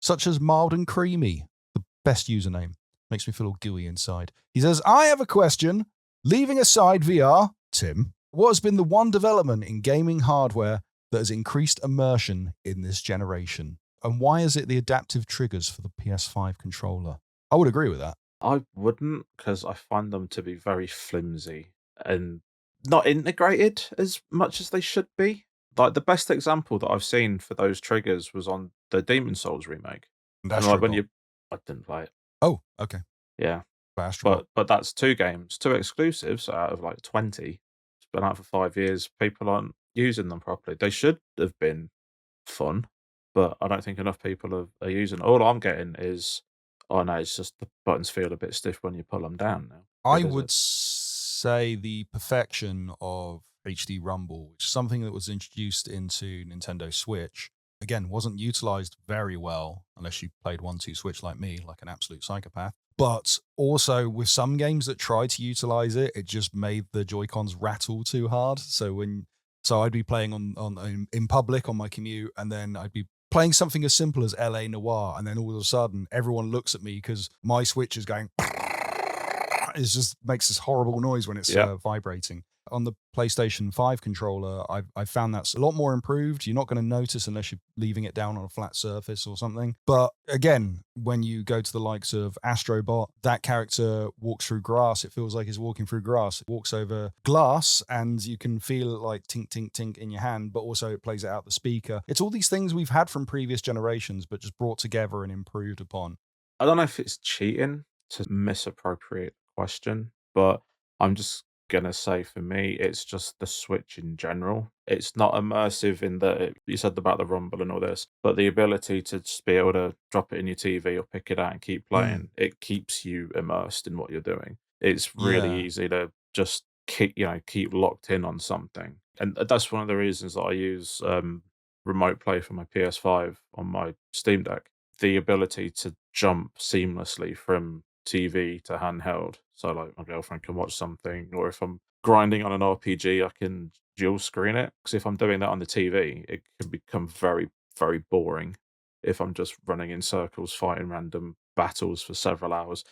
such as Mild and Creamy, the best username. Makes me feel all gooey inside. He says, I have a question. Leaving aside VR, Tim, what has been the one development in gaming hardware that has increased immersion in this generation? And why is it the adaptive triggers for the PS5 controller? I would agree with that. I wouldn't, because I find them to be very flimsy and not integrated as much as they should be. Like, the best example that I've seen for those triggers was on the Demon Souls remake. And And like when Astrobot. you I didn't play it. Oh, okay. Yeah. Astrobot. But that's 2 games, 2 exclusives out of like 20. It's been out for 5 years. People aren't using them properly. They should have been fun, but I don't think enough people are using it. All I'm getting is, "Oh, no, it's just the buttons feel a bit stiff when you pull them down now." I What is would it? say the perfection of HD Rumble, which is something that was introduced into Nintendo Switch, again, wasn't utilized very well unless you played 1-2 Switch like me, like an absolute psychopath. But also with some games that tried to utilize it, it just made the Joy-Cons rattle too hard. So I'd be playing in public on my commute, and then I'd be playing something as simple as LA Noire, and then all of a sudden everyone looks at me because my Switch is going. It just makes this horrible noise when it's Yep. vibrating. On the PlayStation 5 controller, I've found that's a lot more improved. You're not going to notice unless you're leaving it down on a flat surface or something. But again, when you go to the likes of Astrobot, that character walks through grass. It feels like he's walking through grass. It walks over glass and you can feel it like tink, tink, tink in your hand, but also it plays it out the speaker. It's all these things we've had from previous generations, but just brought together and improved upon. I don't know if it's cheating to misappropriate the question, but I'm just gonna say for me, it's just the Switch in general. It's not immersive in that you said about the rumble and all this, but the ability to just be able to drop it in your TV or pick it out and keep Mm, playing, it keeps you immersed in what you're doing. It's really yeah. easy to just keep locked in on something, and that's one of the reasons that I use remote play for my PS5 on my Steam Deck. The ability to jump seamlessly from TV to handheld. So, like, my girlfriend can watch something, or if I'm grinding on an RPG, I can dual screen it. Because if I'm doing that on the TV, it can become very, very boring if I'm just running in circles, fighting random battles for several hours.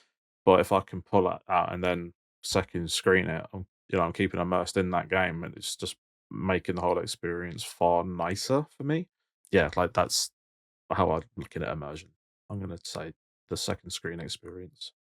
But if I can pull that out and then second screen it, I'm keeping immersed in that game, and it's just making the whole experience far nicer for me. Yeah, like that's how I'm looking at immersion. I'm gonna say the second screen experience.